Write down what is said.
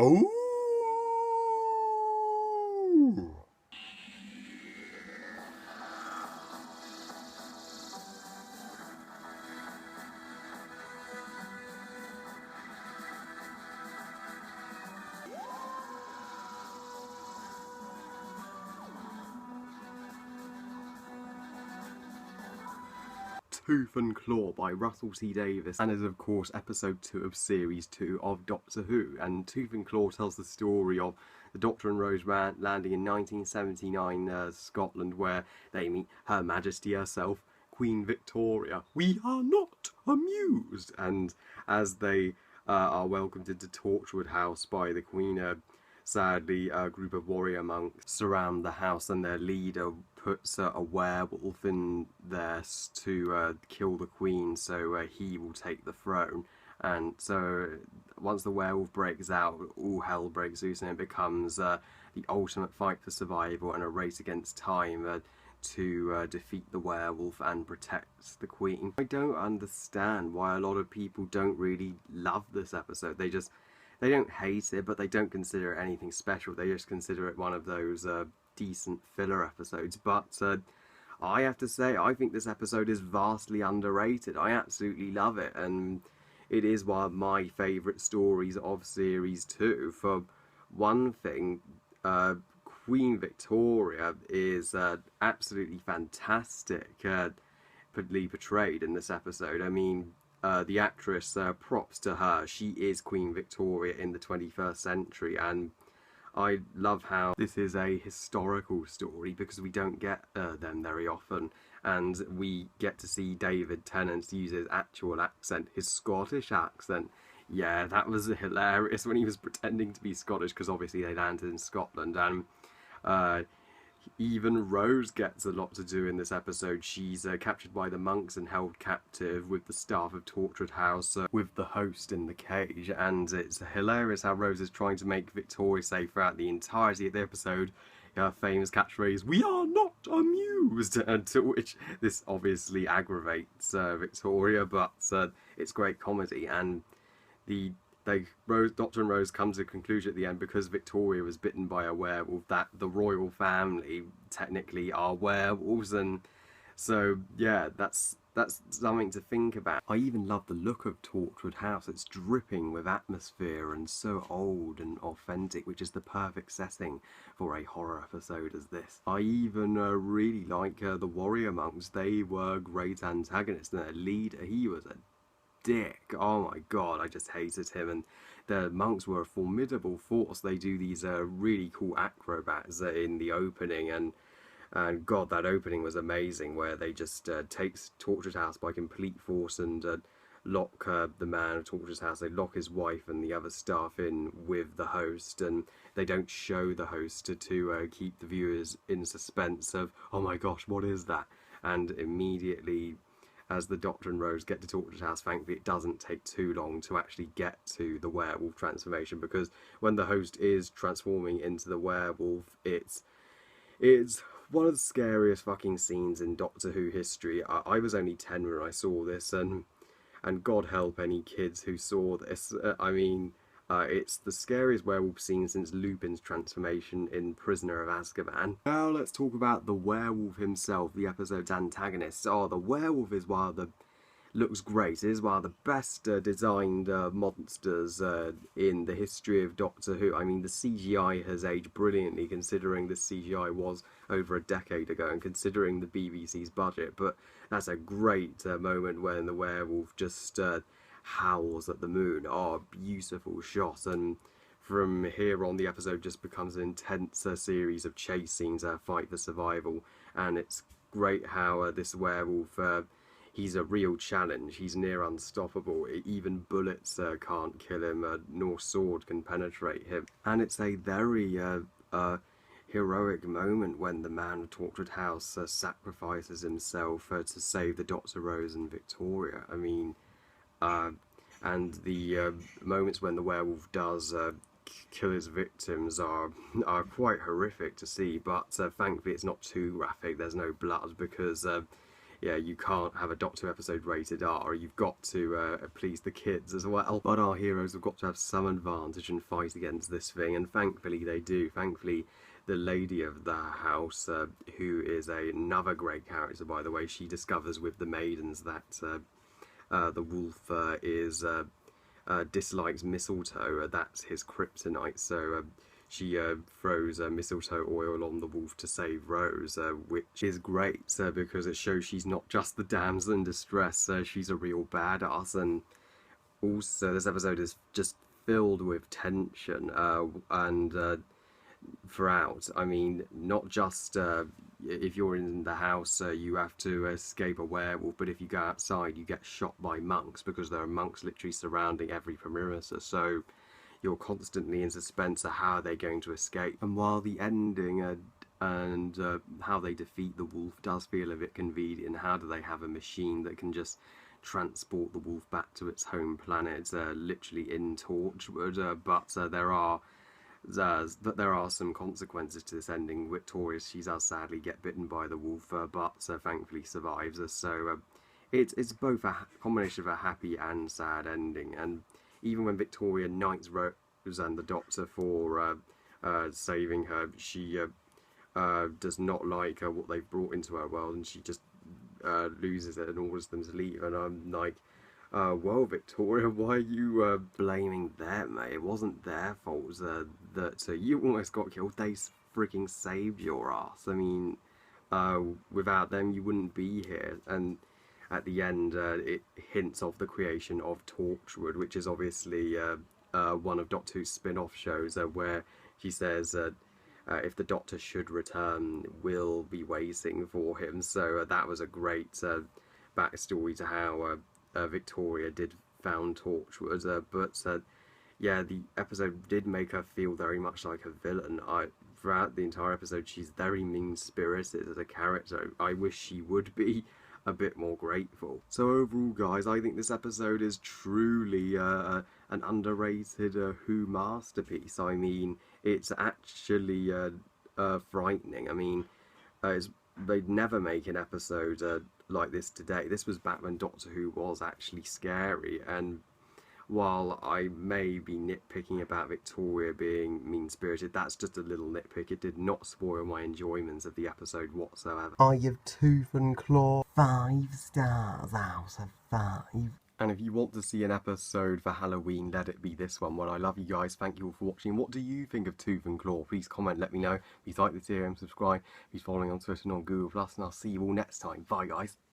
Oh! Tooth and Claw by Russell T Davies, and is of course episode 2 of series 2 of Doctor Who. And Tooth and Claw tells the story of the Doctor and Rose landing in 1979 Scotland, where they meet Her Majesty herself, Queen Victoria. We are not amused! And as they are welcomed into Torchwood House by the Queen, sadly, a group of warrior monks surround the house, and their leader puts a werewolf in there to kill the queen, so he will take the throne. And so once the werewolf breaks out, all hell breaks loose, and it becomes the ultimate fight for survival and a race against time to defeat the werewolf and protect the queen. I don't understand why a lot of people don't really love this episode. They don't hate it, but they don't consider it anything special. They just consider it one of those decent filler episodes. But I have to say, I think this episode is vastly underrated. I absolutely love it, and it is one of my favourite stories of Series 2. For one thing, Queen Victoria is absolutely fantastically portrayed in this episode. I mean, the actress, props to her. She is Queen Victoria in the 21st century, and I love how this is a historical story because we don't get them very often, and we get to see David Tennant use his actual accent, his Scottish accent. Yeah, that was hilarious when he was pretending to be Scottish, because obviously they landed in Scotland, and even Rose gets a lot to do in this episode. She's captured by the monks and held captive with the staff of Torchwood House, with the host in the cage, and it's hilarious how Rose is trying to make Victoria safe throughout the entirety of the episode. Her famous catchphrase, "We are not amused," to which this obviously aggravates Victoria, but it's great comedy. And Doctor and Rose come to a conclusion at the end, because Victoria was bitten by a werewolf, that the royal family technically are werewolves, and so yeah, that's something to think about. I even love the look of Torchwood House. It's dripping with atmosphere and so old and authentic, which is the perfect setting for a horror episode as this. I even really like the warrior monks. They were great antagonists, and their leader, he was a dick. Oh my god, I just hated him. And the monks were a formidable force. They do these really cool acrobats in the opening, and god, that opening was amazing, where they just takes Torchwood House by complete force and lock the man of Torchwood House. They lock his wife and the other staff in with the host, and they don't show the host to keep the viewers in suspense of, oh my gosh, what is that? And immediately, as the Doctor and Rose get to Torchwood House, thankfully it doesn't take too long to actually get to the werewolf transformation, because when the host is transforming into the werewolf, it's one of the scariest fucking scenes in Doctor Who history. I was only 10 when I saw this, and God help any kids who saw this. I mean, it's the scariest werewolf scene since Lupin's transformation in Prisoner of Azkaban. Now let's talk about the werewolf himself, the episode's antagonist. Oh, the werewolf is looks great. It is one of the best designed monsters in the history of Doctor Who. I mean, the CGI has aged brilliantly, considering the CGI was over a decade ago, and considering the BBC's budget. But that's a great moment when the werewolf just howls at the moon. Oh, beautiful shot. And from here on, the episode just becomes an intense series of chase scenes, fight for survival. And it's great how this werewolf, he's a real challenge. He's near unstoppable. Even bullets can't kill him, nor sword can penetrate him. And it's a very heroic moment when the man of Torchwood House sacrifices himself to save the Doctor, Rose and Victoria. I mean, and the moments when the werewolf does kill his victims are quite horrific to see, but thankfully it's not too graphic. There's no blood, because yeah, you can't have a Doctor Who episode rated R. You've got to please the kids as well. But our heroes have got to have some advantage and fight against this thing, and thankfully they do. Thankfully, the lady of the house, who is another great character, by the way, she discovers with the maidens that the wolf dislikes mistletoe. That's his kryptonite. So she throws mistletoe oil on the wolf to save Rose, which is great because it shows she's not just the damsel in distress, she's a real badass. And also this episode is just filled with tension and throughout. I mean, not just if you're in the house you have to escape a werewolf, but if you go outside you get shot by monks, because there are monks literally surrounding every perimeter. So you're constantly in suspense of how they're going to escape. And while the ending and how they defeat the wolf does feel a bit convenient, how do they have a machine that can just transport the wolf back to its home planet, literally in Torchwood? But there are some consequences to this ending. Victoria, she does sadly get bitten by the wolf, but thankfully survives. So it's both a combination of a happy and sad ending. And even when Victoria knights Rose and the Doctor for saving her, she does not like what they've brought into her world, and she just loses it and orders them to leave. And I'm like, well, Victoria, why are you blaming them, mate? It wasn't their fault that you almost got killed. They freaking saved your ass. I mean, without them, you wouldn't be here. And at the end, it hints of the creation of Torchwood, which is obviously one of Doctor Who's spin-off shows, where she says if the Doctor should return, we'll be waiting for him. So that was a great backstory to how Victoria did found Torchwood. But yeah, the episode did make her feel very much like a villain. Throughout the entire episode, she's very mean-spirited as a character. I wish she would be a bit more grateful. So overall, guys, I think this episode is truly an underrated Who masterpiece. I mean, it's actually frightening. I mean, they'd never make an episode like this today. This was back when Doctor Who was actually scary, and while I may be nitpicking about Victoria being mean-spirited, that's just a little nitpick. It did not spoil my enjoyment of the episode whatsoever. I give Tooth and Claw 5 stars out of 5. And if you want to see an episode for Halloween, let it be this one. Well, I love you guys. Thank you all for watching. What do you think of Tooth and Claw? Please comment, let me know. If you like this video and subscribe. If you're following on Twitter and on Google+, and I'll see you all next time. Bye, guys.